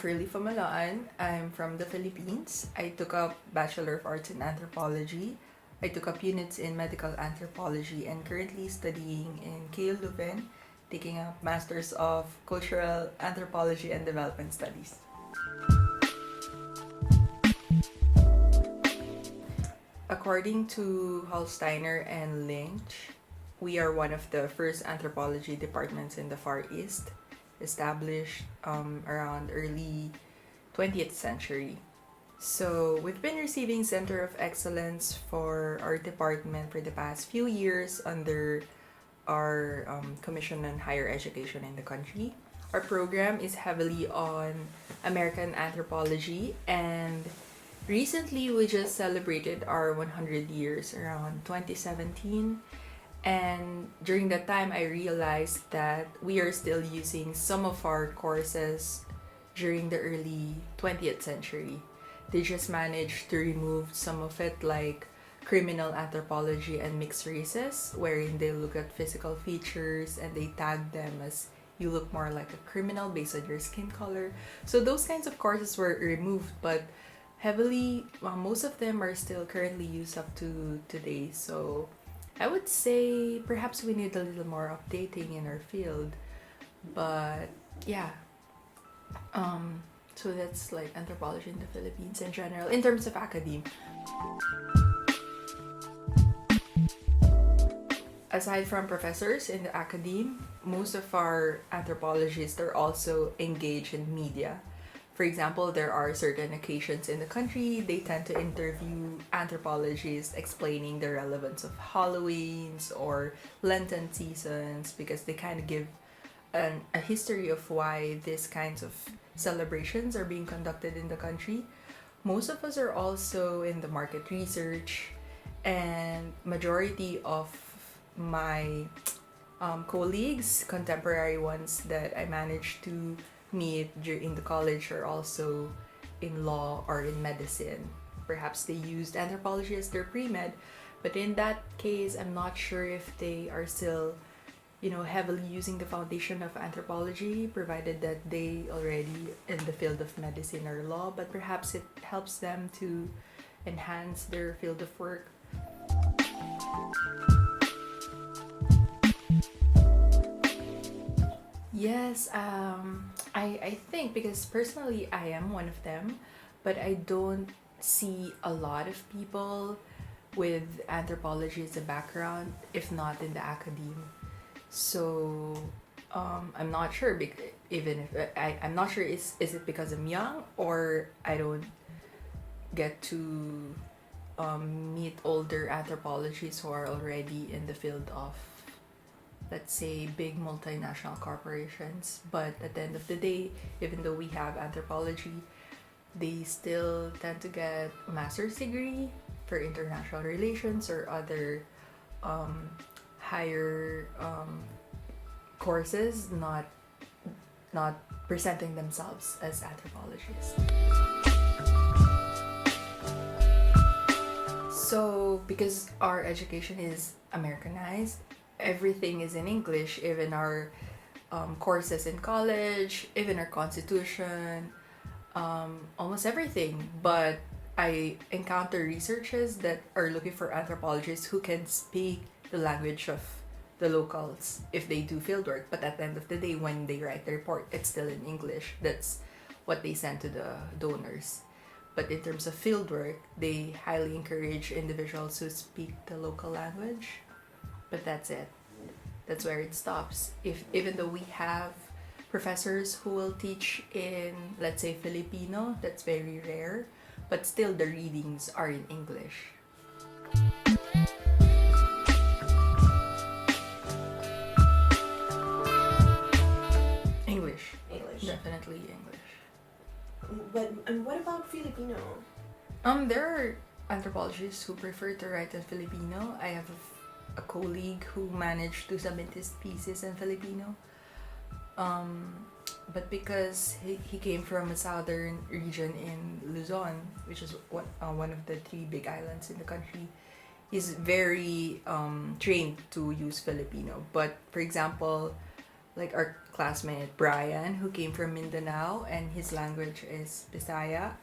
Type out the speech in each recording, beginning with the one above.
Ferlie Famaloan. I'm from the Philippines. I took up Bachelor of Arts in Anthropology. I took up units in medical anthropology and currently studying in KU Leuven, taking up Masters of Cultural Anthropology and Development Studies. According to Hallsteiner and Lynch, we are one of the first anthropology departments in the Far East, established around early 20th century. So we've been receiving Center of Excellence for our department for the past few years under our Commission on Higher Education in the country. Our program is heavily on American anthropology, and recently we just celebrated our 100 years around 2017. And during that time, I realized that we are still using some of our courses during the early 20th century. They just managed to remove some of it, like criminal anthropology and mixed races, wherein they look at physical features and they tag them as you look more like a criminal based on your skin color. So those kinds of courses were removed, but heavily, most of them are still currently used up to today. So I would say perhaps we need a little more updating in our field, but yeah. So that's like anthropology in the Philippines in general, in terms of academe. Aside from professors in the academe, most of our anthropologists are also engaged in media. For example, there are certain occasions in the country they tend to interview anthropologists explaining the relevance of Halloweens or Lenten seasons, because they kind of give a history of why these kinds of celebrations are being conducted in the country. Most of us are also in the market research, and majority of my colleagues, contemporary ones that I managed to meet during the college, are also in law or in medicine. Perhaps they used anthropology as their pre-med, but in that case, I'm not sure if they are still heavily using the foundation of anthropology, provided that they already in the field of medicine or law, but perhaps it helps them to enhance their field of work. Yes, I think, because personally I am one of them, but I don't see a lot of people with anthropology as a background, if not in the academe. So I'm not sure, even if I'm not sure, is it because I'm young, or I don't get to meet older anthropologists who are already in the field of, let's say, big multinational corporations. But at the end of the day, even though we have anthropology, they still tend to get a master's degree for international relations or other higher courses, not presenting themselves as anthropologists. So because our education is Americanized, everything is in English, even our courses in college, even our constitution, almost everything. But I encounter researchers that are looking for anthropologists who can speak the language of the locals if they do fieldwork, but at the end of the day, when they write the report, it's still in English. That's what they send to the donors. But in terms of fieldwork, they highly encourage individuals who speak the local language. But that's it. That's where it stops. Even though we have professors who will teach in, let's say, Filipino, that's very rare, but still the readings are in English. English. Definitely English. But what about Filipino? There are anthropologists who prefer to write in Filipino. I have a colleague who managed to submit his thesis in Filipino. But because he came from a southern region in Luzon, which is one of the three big islands in the country, he's very trained to use Filipino. But for example, like our classmate Brian, who came from Mindanao, and his language is Bisaya.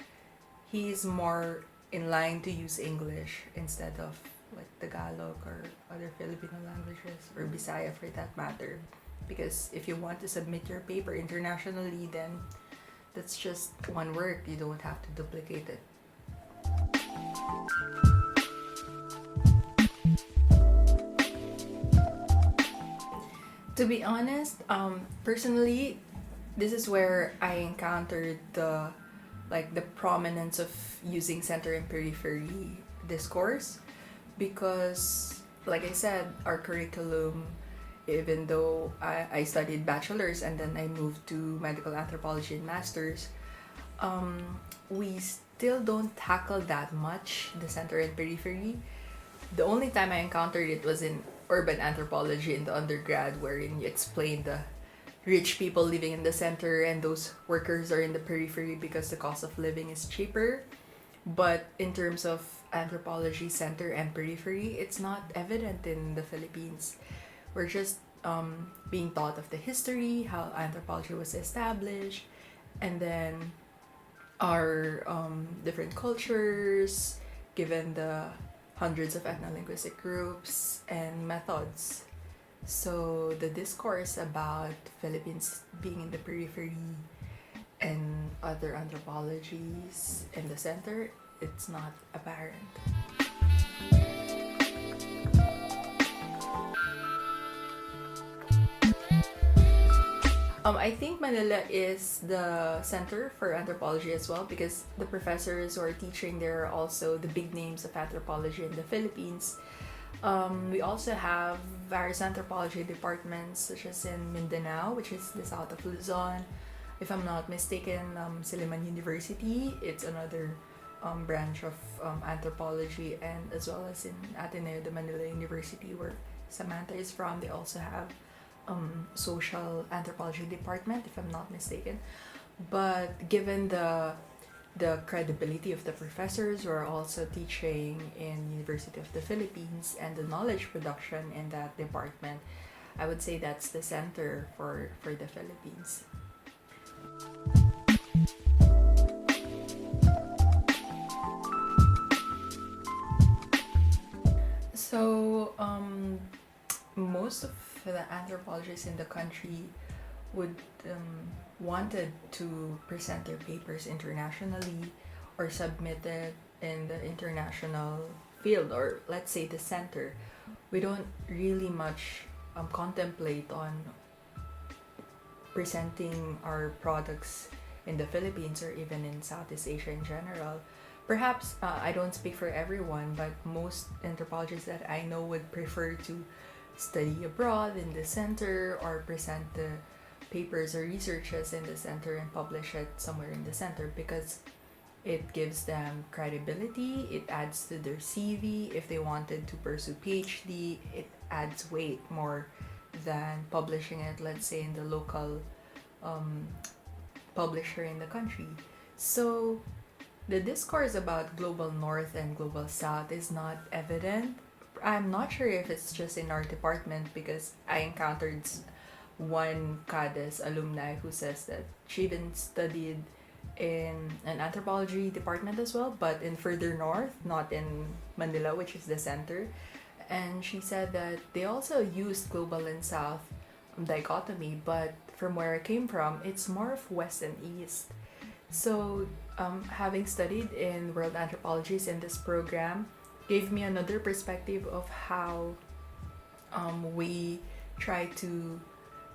He's more in line to use English instead of like Tagalog or other Filipino languages, or Bisaya for that matter. Because if you want to submit your paper internationally, then that's just one word. You don't have to duplicate it. To be honest, personally, this is where I encountered the prominence of using center and periphery discourse, because like I said, our curriculum, even though I studied bachelor's and then I moved to medical anthropology and master's, we still don't tackle that much the center and periphery. The only time I encountered it was in urban anthropology in the undergrad, wherein you explain the rich people living in the center and those workers are in the periphery because the cost of living is cheaper. But in terms of anthropology center and periphery, it's not evident in the Philippines. We're just being taught of the history, how anthropology was established, and then our different cultures, given the hundreds of ethno-linguistic groups and methods. So the discourse about Philippines being in the periphery and other anthropologies in the center, it's not apparent. I think Manila is the center for anthropology as well, because the professors who are teaching there are also the big names of anthropology in the Philippines. We also have various anthropology departments, such as in Mindanao, which is the south of Luzon. If I'm not mistaken, Silliman University, it's another branch of anthropology, and as well as in Ateneo de Manila University, where Samantha is from, they also have social anthropology department, if I'm not mistaken. But given the credibility of the professors who are also teaching in University of the Philippines and the knowledge production in that department, I would say that's the center for the Philippines. So most of the anthropologists in the country would wanted to present their papers internationally or submit it in the international field, or let's say the center. We don't really much contemplate on presenting our products in the Philippines or even in Southeast Asia in general. Perhaps I don't speak for everyone, but most anthropologists that I know would prefer to study abroad in the center or present the papers or researches in the center and publish it somewhere in the center, because it gives them credibility, it adds to their CV. If they wanted to pursue PhD, it adds weight more than publishing it, let's say, in the local publisher in the country. So the discourse about global north and global south is not evident. I'm not sure if it's just in our department, because I encountered one CADES alumni who says that she even studied in an anthropology department as well, but in further north, not in Manila, which is the center. And she said that they also used global and south dichotomy, but from where I came from, it's more of west and east. So having studied in world anthropologies in this program gave me another perspective of how we try to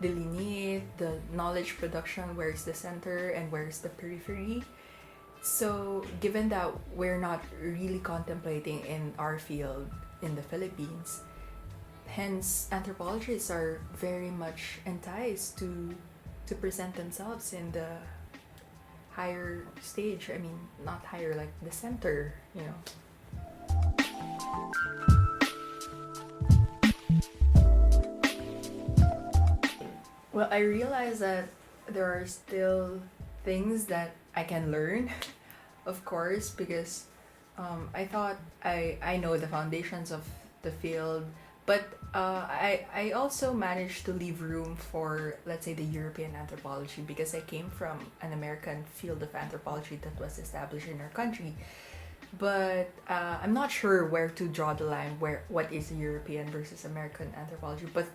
delineate the knowledge production, where's the center and where's the periphery. So given that we're not really contemplating in our field in the Philippines, hence anthropologists are very much enticed to present themselves in the higher stage. I mean, not higher, like the center, you know. Well, I realize that there are still things that I can learn, of course, because I thought I know the foundations of the field, But I also managed to leave room for, let's say, the European anthropology, because I came from an American field of anthropology that was established in our country. But I'm not sure where to draw the line, where what is European versus American anthropology, but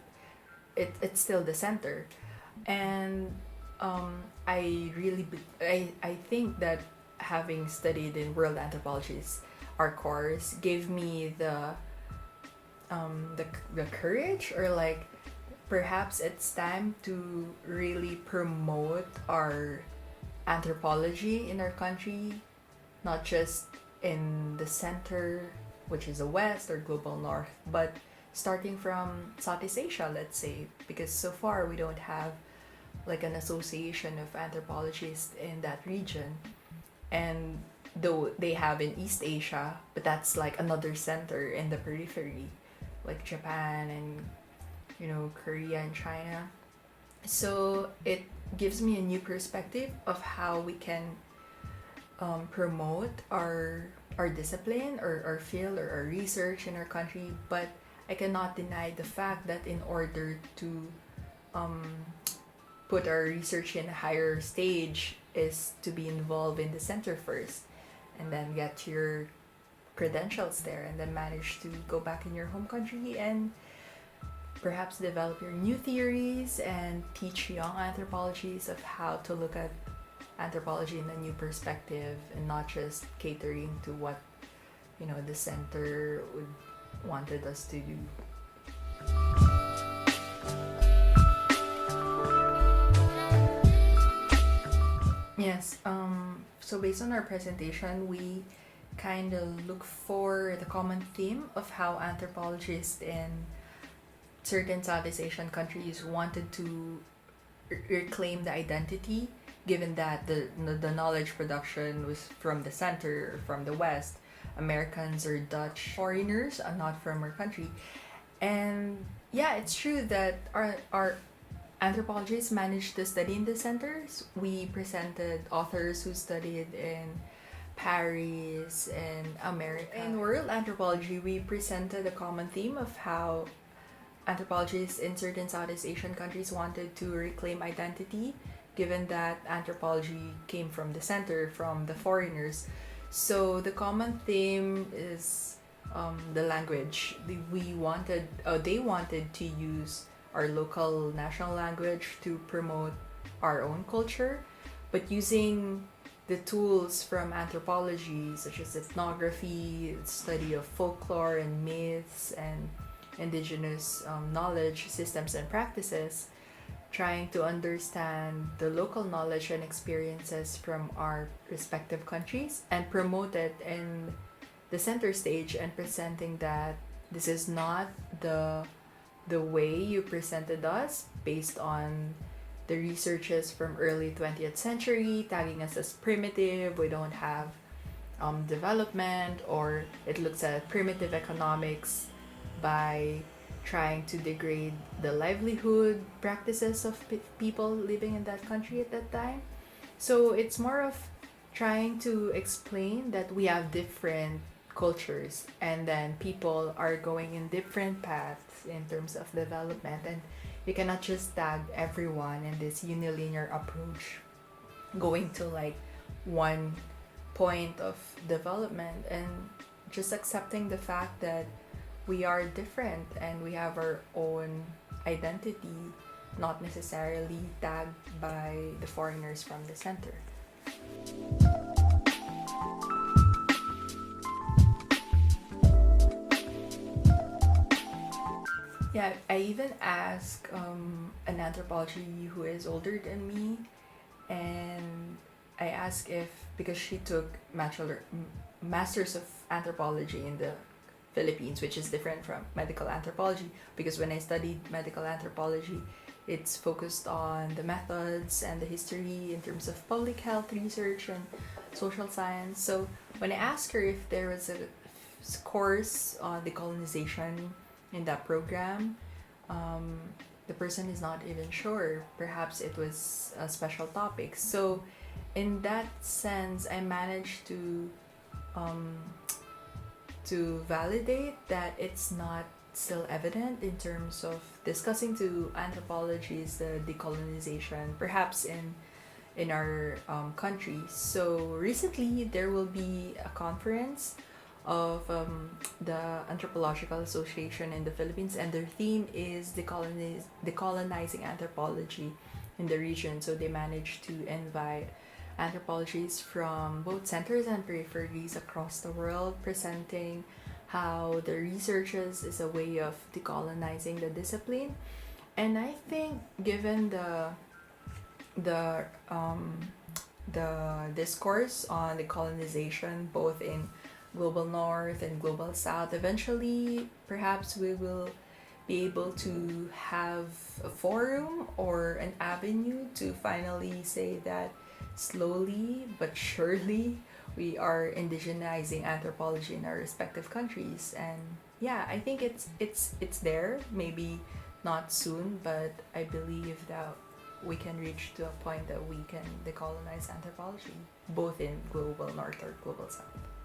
it's still the center. And I think that having studied in world anthropologies, our course gave me the courage, or like perhaps it's time to really promote our anthropology in our country, not just in the center, which is the west or global north, but starting from Southeast Asia, let's say, because so far we don't have like an association of anthropologists in that region. And though they have in East Asia, but that's like another center in the periphery, like Japan and Korea and China. So it gives me a new perspective of how we can promote our discipline, or our field, or our research in our country. But I cannot deny the fact that in order to um, put our research in a higher stage is to be involved in the center first, and then get your credentials there, and then manage to go back in your home country and perhaps develop your new theories and teach young anthropologists of how to look at anthropology in a new perspective, and not just catering to what the center would wanted us to do. Yes. So based on our presentation, we kind of look for the common theme of how anthropologists in certain Southeast Asian countries wanted to reclaim the identity, given that the knowledge production was from the center, or from the west. Americans or Dutch foreigners are not from our country. And yeah, it's true that our anthropologists managed to study in the centers. We presented authors who studied in Paris and America. In world anthropology, we presented a common theme of how anthropologists in certain Southeast Asian countries wanted to reclaim identity, given that anthropology came from the center, from the foreigners. So the common theme is the language. They wanted to use our local national language to promote our own culture, but using the tools from anthropology, such as ethnography, study of folklore and myths, and indigenous knowledge systems and practices, trying to understand the local knowledge and experiences from our respective countries and promote it in the center stage, and presenting that this is not the way you presented us based on the researches from early 20th century, tagging us as primitive, we don't have development, or it looks at primitive economics by trying to degrade the livelihood practices of people living in that country at that time. So it's more of trying to explain that we have different cultures, and then people are going in different paths in terms of development, and you cannot just tag everyone in this unilinear approach, going to like one point of development, and just accepting the fact that we are different and we have our own identity, not necessarily tagged by the foreigners from the center. Yeah, I even asked an anthropology who is older than me, and I asked if, because she took masters of anthropology in the Philippines, which is different from medical anthropology, because when I studied medical anthropology, it's focused on the methods and the history in terms of public health research and social science. So when I asked her if there was a course on decolonization in that program, the person is not even sure. Perhaps it was a special topic. So in that sense, I managed to validate that it's not still evident in terms of discussing to anthropologists the decolonization, perhaps in our country. So recently, there will be a conference of the Anthropological Association in the Philippines, and their theme is decolonizing anthropology in the region. So they managed to invite anthropologists from both centers and peripheries across the world, presenting how the researches is a way of decolonizing the discipline. And I think, given the um, the discourse on the colonization both in global north and global south, eventually perhaps we will be able to have a forum or an avenue to finally say that slowly but surely we are indigenizing anthropology in our respective countries. And yeah, I think it's there, maybe not soon, but I believe that we can reach to a point that we can decolonize anthropology, both in global north or global south.